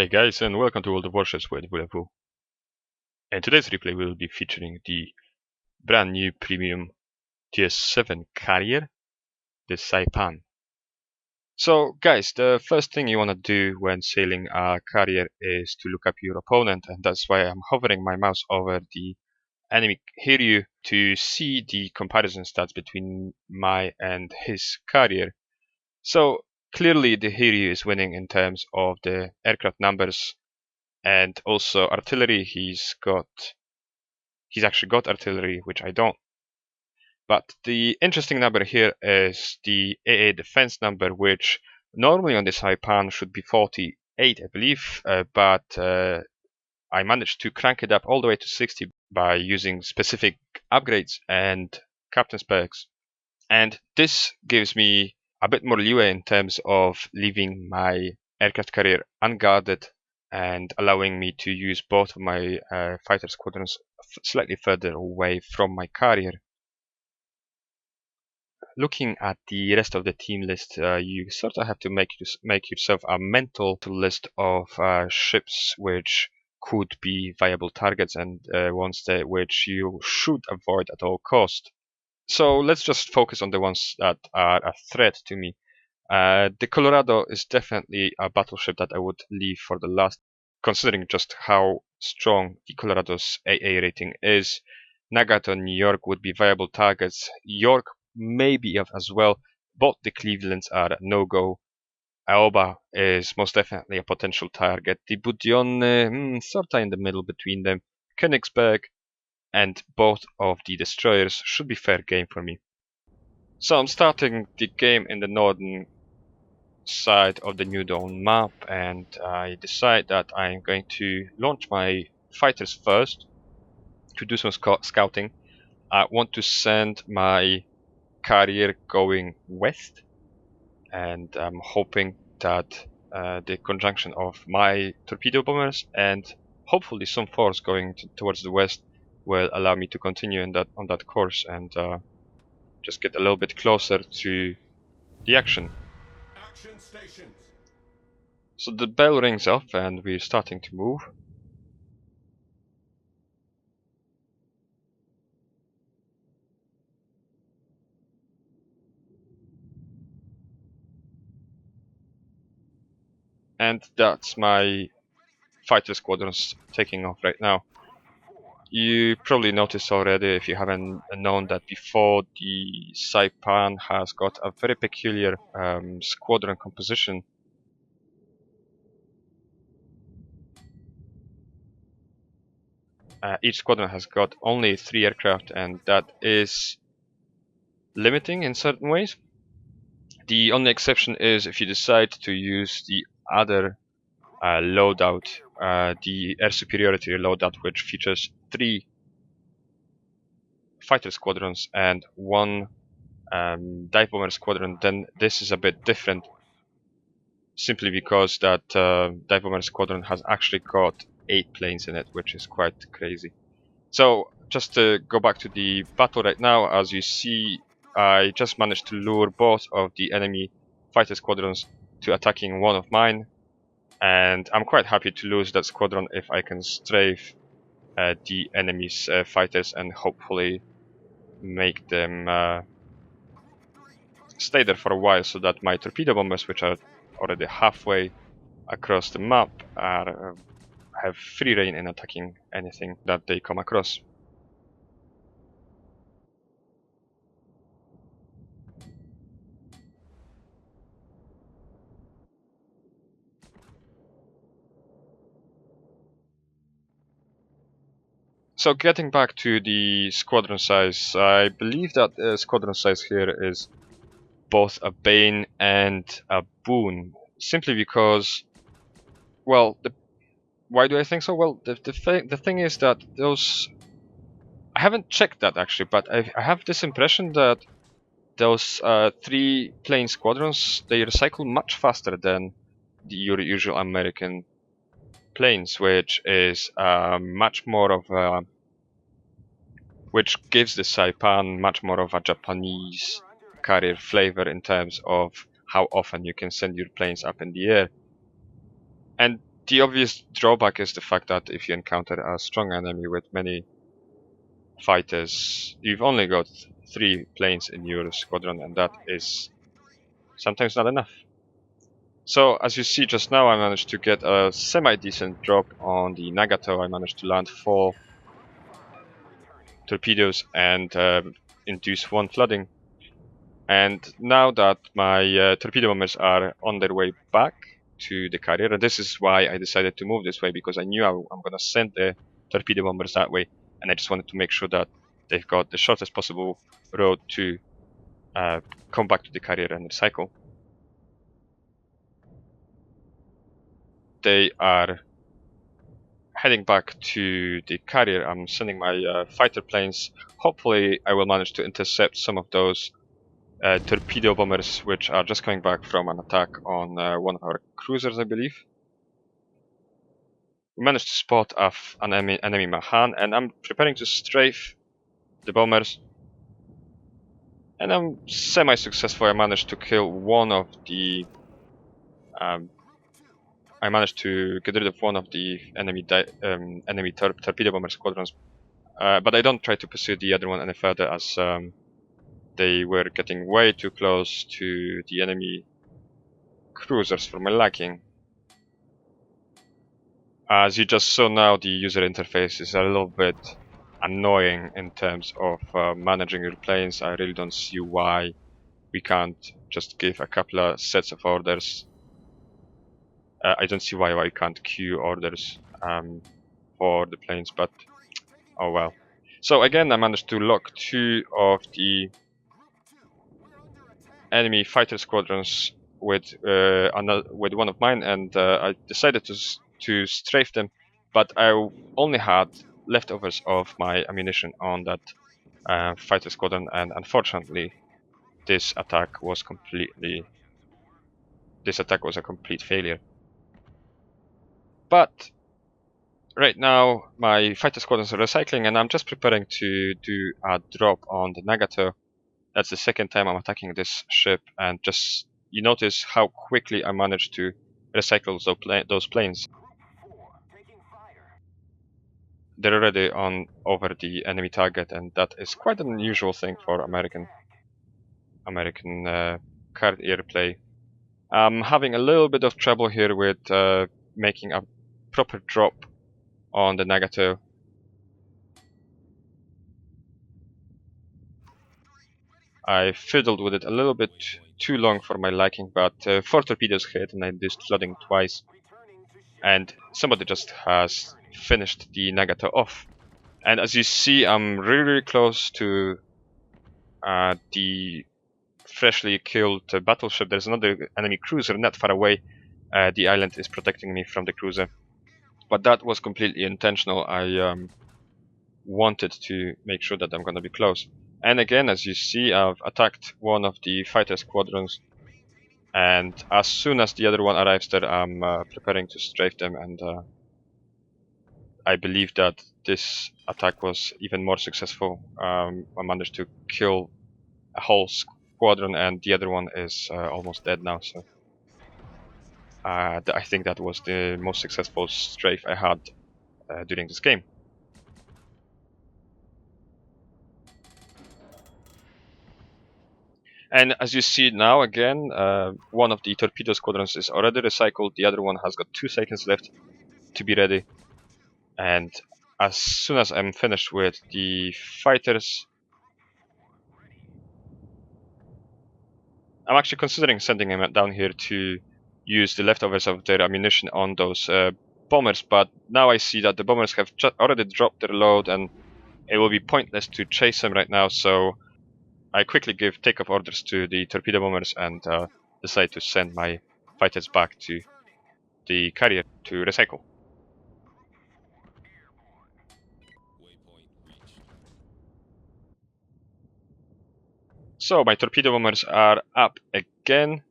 Hey guys, and welcome to all the Warships with Wulafu. And today's replay will be featuring the brand new premium Tier 7 carrier, the Saipan. So guys, the first thing you want to do when sailing a carrier is to look up your opponent, and that's why I'm hovering my mouse over the enemy Hiryu to see the comparison stats between my and his carrier. So clearly the Hiryu is winning in terms of the aircraft numbers. And also artillery, he's actually got artillery, which I don't. But the interesting number here is the AA defense number, which normally on this Saipan should be 48, I believe, but I managed to crank it up all the way to 60 by using specific upgrades and captain's perks. And this gives me a bit more leeway in terms of leaving my aircraft carrier unguarded and allowing me to use both of my fighter squadrons slightly further away from my carrier. Looking at the rest of the team list, you sort of have to make yourself a mental list of ships which could be viable targets and ones which you should avoid at all cost. So let's just focus on the ones that are a threat to me. The Colorado is definitely a battleship that I would leave for the last, considering just how strong the Colorado's AA rating is. Nagato and New York would be viable targets. York maybe as well. Both the Clevelands are a no-go. Aoba is most definitely a potential target. The Budione, sort of in the middle between them. Königsberg and both of the destroyers should be fair game for me. So I'm starting the game in the northern side of the New Dawn map, and I decide that I'm going to launch my fighters first to do some scouting. I want to send my carrier going west, and I'm hoping that the conjunction of my torpedo bombers and hopefully some force going towards the west will allow me to continue on that course and just get a little bit closer to the action. So the bell rings off and we're starting to move. And that's my fighter squadrons taking off right now. You probably noticed already, if you haven't known that before, the Saipan has got a very peculiar squadron composition. Each squadron has got only 3 aircraft, and that is limiting in certain ways. The only exception is if you decide to use the other loadout, the air superiority loadout, which features 3 fighter squadrons and 1 dive bomber squadron, then this is a bit different, simply because that dive bomber squadron has actually got 8 planes in it, which is quite crazy. So just to go back to the battle right now, as you see, I just managed to lure both of the enemy fighter squadrons to attacking one of mine, and I'm quite happy to lose that squadron if I can strafe the enemy's fighters and hopefully make them stay there for a while, so that my torpedo bombers, which are already halfway across the map, have free reign in attacking anything that they come across. So getting back to the squadron size, I believe that the squadron size here is both a bane and a boon, simply because, well, why do I think so? Well, the thing is that those, I haven't checked that actually, but I have this impression that those 3 plane squadrons, they recycle much faster than your usual American planes, which is much more of a, which gives the Saipan much more of a Japanese carrier flavor in terms of how often you can send your planes up in the air. And The obvious drawback is the fact that if you encounter a strong enemy with many fighters, you've only got 3 planes in your squadron, and that is sometimes not enough. So as you see just now, I managed to get a semi-decent drop on the Nagato. I managed to land 4 torpedoes and induce 1 flooding. And now that my torpedo bombers are on their way back to the carrier, and this is why I decided to move this way, because I knew I'm going to send the torpedo bombers that way, and I just wanted to make sure that they've got the shortest possible road to come back to the carrier and recycle. They are heading back to the carrier. I'm sending my fighter planes. Hopefully I will manage to intercept some of those torpedo bombers, which are just coming back from an attack on one of our cruisers, I believe. We managed to spot an enemy Mahan, and I'm preparing to strafe the bombers. And I'm semi-successful. I managed to kill one of the... I managed to get rid of one of the enemy torpedo bomber squadrons. But I don't try to pursue the other one any further, as they were getting way too close to the enemy cruisers for my liking. As you just saw now, the user interface is a little bit annoying in terms of managing your planes. I really don't see why we can't just give a couple of sets of orders. I don't see why we can't queue orders for the planes, but oh well. So again, I managed to lock 2 of the enemy fighter squadrons with one of mine, and I decided to strafe them, but I only had leftovers of my ammunition on that fighter squadron, and unfortunately this attack was a complete failure. But right now my fighter squadrons are recycling, and I'm just preparing to do a drop on the Nagato. That's the second time I'm attacking this ship, and just you notice how quickly I managed to recycle those planes. They're already over the enemy target, and that is quite an unusual thing for American card airplay. I'm having a little bit of trouble here with making a proper drop on the Nagato. I fiddled with it a little bit too long for my liking, but 4 torpedoes hit and I induced flooding twice. And somebody just has finished the Nagato off. And as you see, I'm really close to the freshly killed battleship. There's another enemy cruiser not far away. The island is protecting me from the cruiser. But that was completely intentional. I wanted to make sure that I'm going to be close. And again, as you see, I've attacked one of the fighter squadrons, and as soon as the other one arrives there, I'm preparing to strafe them, and I believe that this attack was even more successful. I managed to kill a whole squadron, and the other one is almost dead now, so I think that was the most successful strafe I had during this game. And as you see now, again, one of the torpedo squadrons is already recycled. The other one has got 2 seconds left to be ready. And as soon as I'm finished with the fighters, I'm actually considering sending them down here to use the leftovers of their ammunition on those bombers. But now I see that the bombers have already dropped their load, and it will be pointless to chase them right now. So I quickly give takeoff orders to the torpedo bombers and decide to send my fighters back to the carrier to recycle. So my torpedo bombers are up again.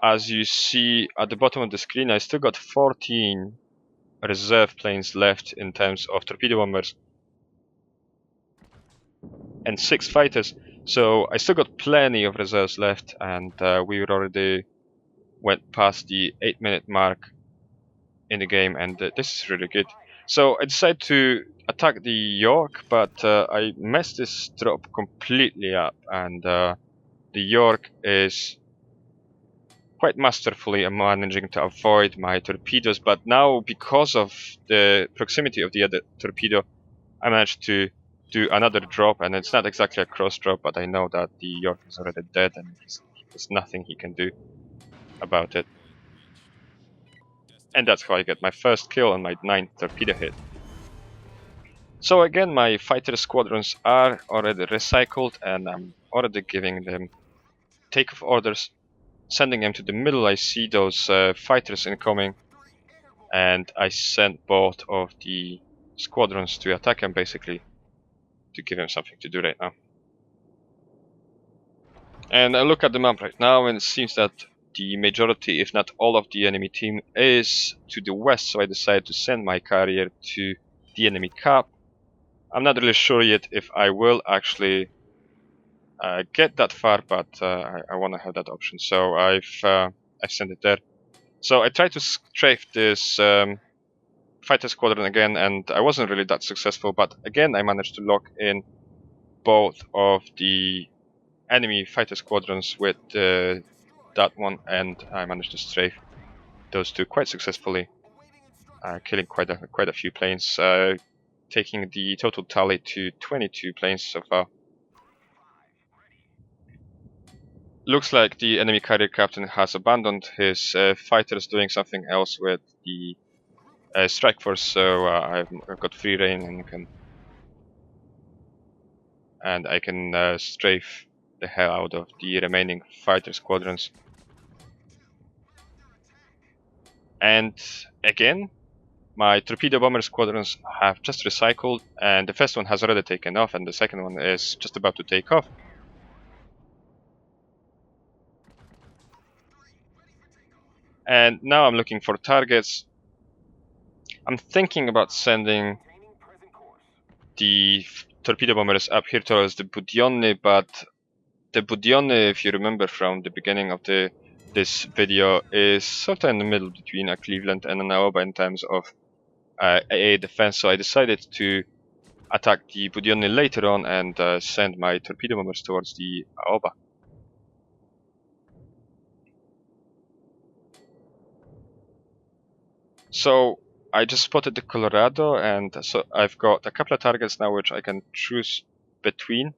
As you see at the bottom of the screen, I still got 14 reserve planes left in terms of torpedo bombers and 6 fighters. So I still got plenty of reserves left, and we already went past the 8-minute mark. in the game, and this is really good. So I decided to attack the York, but I messed this drop completely up, and the York is quite masterfully managing to avoid my torpedoes, but now because of the proximity of the other torpedo, I managed to do another drop, and it's not exactly a cross drop, but I know that the York is already dead and there's nothing he can do about it. And that's how I get my first kill and my 9th torpedo hit. So again, my fighter squadrons are already recycled, and I'm already giving them takeoff orders, sending them to the middle. I see those fighters incoming, and I sent both of the squadrons to attack him, basically, to give him something to do right now. And I look at the map right now, and it seems that the majority, if not all of the enemy team is to the west, so I decided to send my carrier to the enemy cap. I'm not really sure yet if I will actually get that far, but I want to have that option, so I've sent it there. So I tried to strafe this fighter squadron again, and I wasn't really that successful, but again I managed to lock in both of the enemy fighter squadrons with that one, and I managed to strafe those two quite successfully, killing quite a few planes, taking the total tally to 22 planes so far. Looks like the enemy carrier captain has abandoned his fighters, doing something else with the strike force, so I've got free reign and I can strafe the hell out of the remaining fighter squadrons. And again, my torpedo bomber squadrons have just recycled, and the first one has already taken off, and the second one is just about to take off. And now I'm looking for targets. I'm thinking about sending the torpedo bombers up here towards the Budyonny, but the Budyonny, if you remember from the beginning of this video, is sort of in the middle between a Cleveland and an Aoba in terms of AA defense, so I decided to attack the Budyonny later on and send my torpedo bombers towards the Aoba. So I just spotted the Colorado, and so I've got a couple of targets now which I can choose between.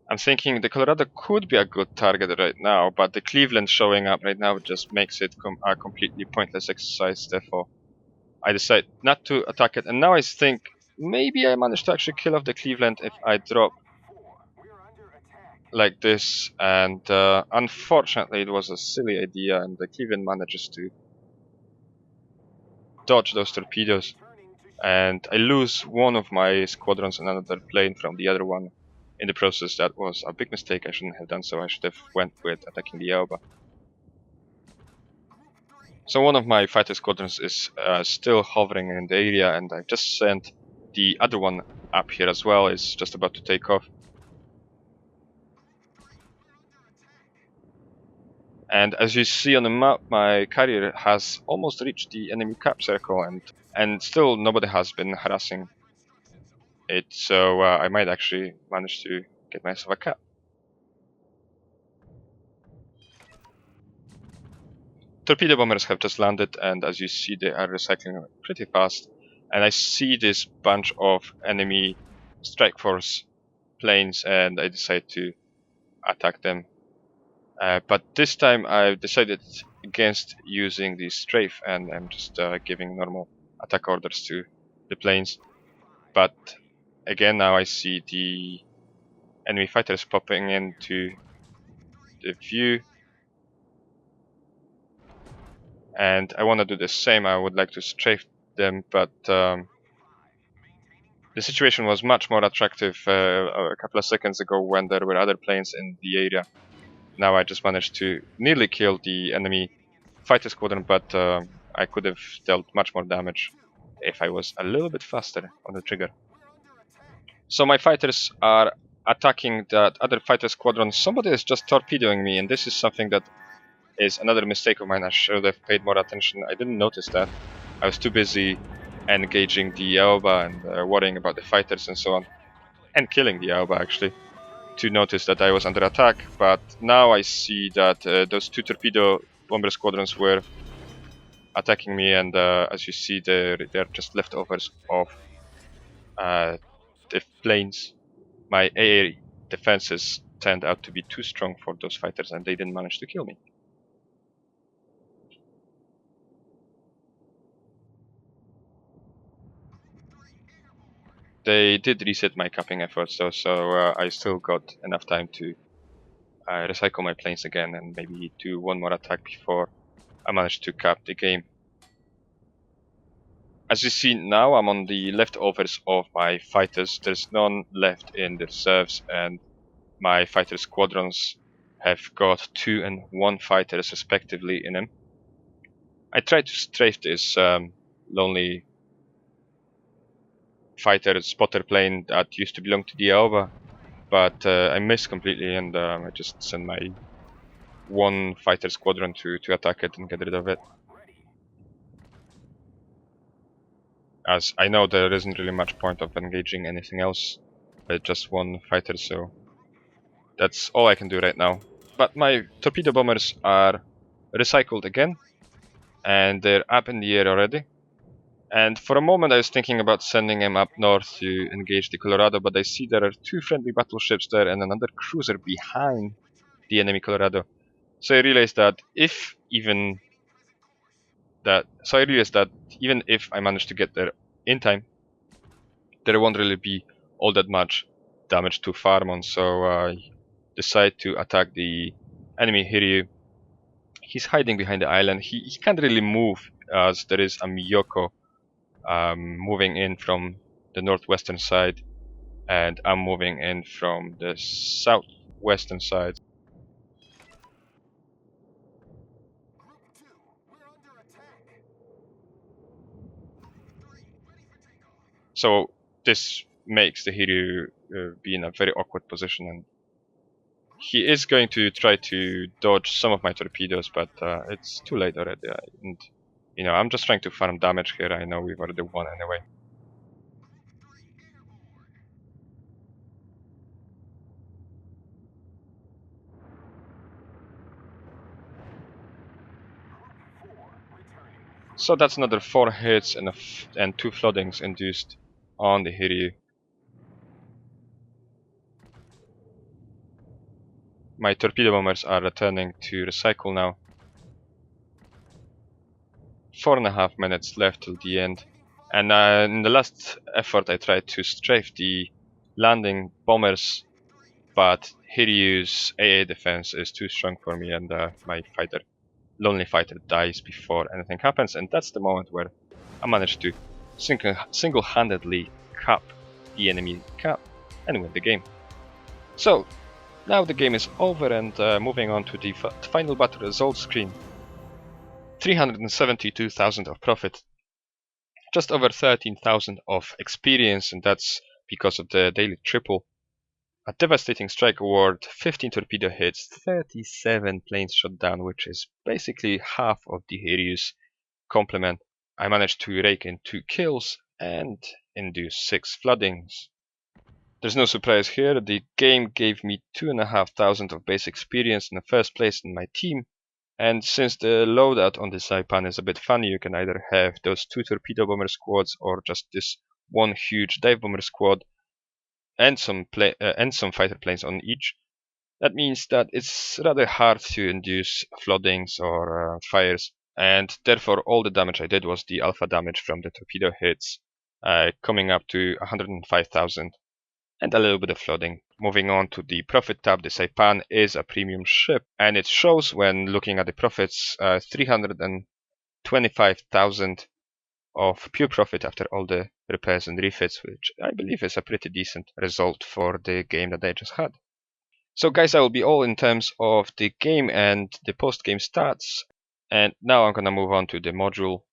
I'm thinking the Colorado could be a good target right now, but the Cleveland showing up right now just makes it a completely pointless exercise, therefore I decide not to attack it. And now I think maybe I managed to actually kill off the Cleveland if I drop like this, and unfortunately it was a silly idea, and the Cleveland manages to dodge those torpedoes, and I lose one of my squadrons and another plane from the other one. In the process, that was a big mistake. I shouldn't have done so. I should have went with attacking the Aoba. So one of my fighter squadrons is still hovering in the area, and I've just sent the other one up here as well. It's just about to take off. And as you see on the map, my carrier has almost reached the enemy cap circle, and still nobody has been harassing it, so I might actually manage to get myself a cap. Torpedo bombers have just landed, and as you see, they are recycling pretty fast. And I see this bunch of enemy strike force planes, and I decide to attack them. But this time I've decided against using the strafe, and I'm just giving normal attack orders to the planes. But again, now I see the enemy fighters popping into the view, and I want to do the same. I would like to strafe them, but the situation was much more attractive a couple of seconds ago when there were other planes in the area. Now I just managed to nearly kill the enemy fighter squadron, but I could have dealt much more damage if I was a little bit faster on the trigger. So my fighters are attacking that other fighter squadron. Somebody is just torpedoing me, and this is something that is another mistake of mine. I should have paid more attention. I didn't notice that. I was too busy engaging the Aoba and worrying about the fighters and so on, and killing the Aoba actually, to notice that I was under attack. But now I see that those two torpedo bomber squadrons were attacking me, and as you see, they're just leftovers of the planes. My AA defenses turned out to be too strong for those fighters, and they didn't manage to kill me. They did reset my capping efforts though, so I still got enough time to recycle my planes again and maybe do one more attack before I managed to cap the game. As you see now, I'm on the leftovers of my fighters. There's none left in the reserves, and my fighter squadrons have got 2 and 1 fighters respectively in them. I tried to strafe this lonely fighter spotter plane that used to belong to the Aoba, but I missed completely, and I just sent my 1 fighter squadron to attack it and get rid of it. As I know there isn't really much point of engaging anything else, just 1 fighter, so that's all I can do right now. But my torpedo bombers are recycled again, and they're up in the air already. And for a moment I was thinking about sending him up north to engage the Colorado, but I see there are 2 friendly battleships there and another cruiser behind the enemy Colorado. So I realized that even if I manage to get there in time, there won't really be all that much damage to farm on, so I decide to attack the enemy Hiryu. He's hiding behind the island. He can't really move as there is a Miyoko moving in from the northwestern side, and I'm moving in from the southwestern side. So this makes the Hiryu be in a very awkward position, and he is going to try to dodge some of my torpedoes, but it's too late already. And you know, I'm just trying to farm damage here. I know we've already won anyway. So that's another 4 hits and 2 floodings induced on the Hiryu. My torpedo bombers are returning to recycle now. 4.5 minutes left till the end. And in the last effort I tried to strafe the landing bombers, but Hiryu's AA defense is too strong for me, and my lonely fighter dies before anything happens, and that's the moment where I managed to single-handedly cap the enemy cap and win the game. So now the game is over, and moving on to the final battle results screen. 372,000 of profit, just over 13,000 of experience, and that's because of the daily triple. A devastating strike award, 15 torpedo hits, 37 planes shot down, which is basically half of the Hiryu's complement. I managed to rake in 2 kills and induce 6 floodings. There's no surprise here, the game gave me 2,500 of base experience in the first place in my team, and since the loadout on the Saipan is a bit funny, you can either have those 2 torpedo bomber squads or just this 1 huge dive bomber squad and some fighter planes on each. That means that it's rather hard to induce floodings or fires, and therefore all the damage I did was the alpha damage from the torpedo hits, coming up to 105,000, and a little bit of flooding. Moving on to the profit tab, the Saipan is a premium ship, and it shows when looking at the profits 325,000 of pure profit after all the repairs and refits, which I believe is a pretty decent result for the game that I just had. So guys, that will be all in terms of the game and the post-game stats, and now I'm gonna move on to the module,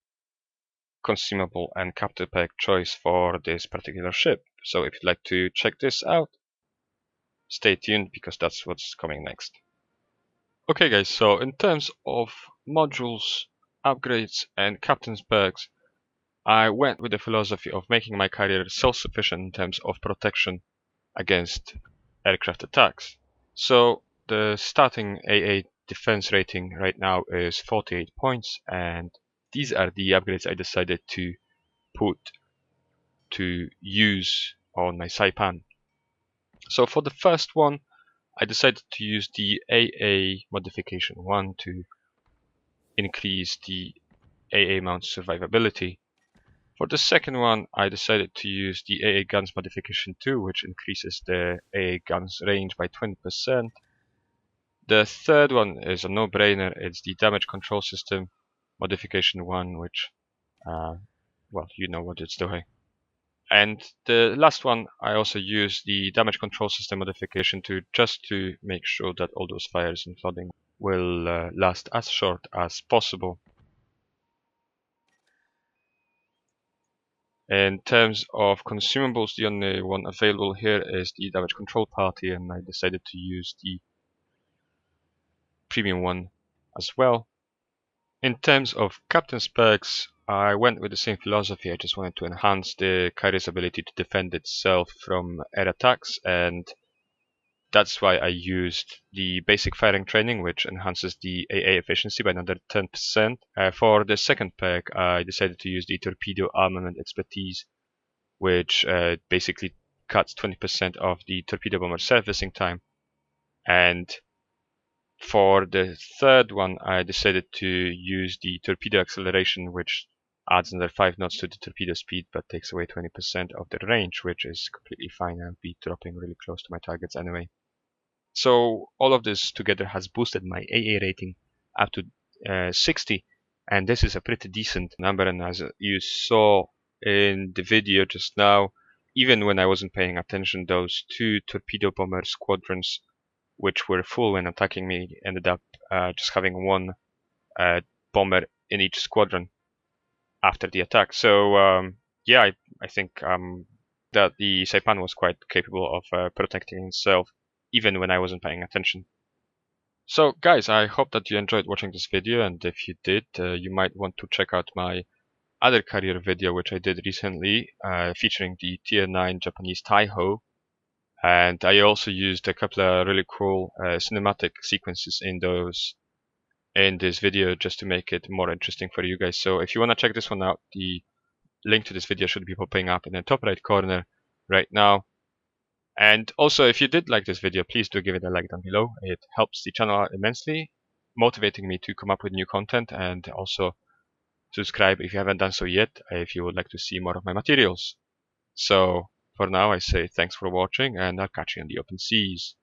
consumable and capture pack choice for this particular ship. So if you'd like to check this out, stay tuned because that's what's coming next. Okay guys, so in terms of modules, upgrades and captain's perks, I went with the philosophy of making my carrier self-sufficient in terms of protection against aircraft attacks. So the starting AA defense rating right now is 48 points, and these are the upgrades I decided to put to use on my Saipan. So for the first one, I decided to use the AA modification 1 to increase the AA mount's survivability. For the second one, I decided to use the AA guns modification 2, which increases the AA guns range by 20%. The third one is a no-brainer. It's the damage control system modification 1, which, well, you know what it's doing. And the last one, I also use the damage control system modification just to make sure that all those fires and flooding will last as short as possible. In terms of consumables, the only one available here is the damage control party, and I decided to use the premium one as well. In terms of captain's perks, I went with the same philosophy. I just wanted to enhance the carrier's ability to defend itself from air attacks, and that's why I used the basic firing training, which enhances the AA efficiency by another 10%. For the second perk, I decided to use the torpedo armament expertise, which basically cuts 20% of the torpedo bomber servicing time. And for the third one, I decided to use the torpedo acceleration, which adds another 5 knots to the torpedo speed, but takes away 20% of the range, which is completely fine. I'll be dropping really close to my targets anyway. So all of this together has boosted my AA rating up to 60, and this is a pretty decent number. And as you saw in the video just now, even when I wasn't paying attention, those two torpedo bomber squadrons, which were full when attacking me, ended up just having one bomber in each squadron after the attack. So yeah, I think that the Saipan was quite capable of protecting himself even when I wasn't paying attention. So guys, I hope that you enjoyed watching this video, and if you did, you might want to check out my other career video which I did recently featuring the tier 9 Japanese Taiho. And I also used a couple of really cool cinematic sequences in this video just to make it more interesting for you guys. So if you want to check this one out, the link to this video should be popping up in the top right corner right now. And also, if you did like this video, please do give it a like down below. It helps the channel out immensely, motivating me to come up with new content, and also subscribe if you haven't done so yet, if you would like to see more of my materials. So for now, I say thanks for watching, and I'll catch you in the open seas.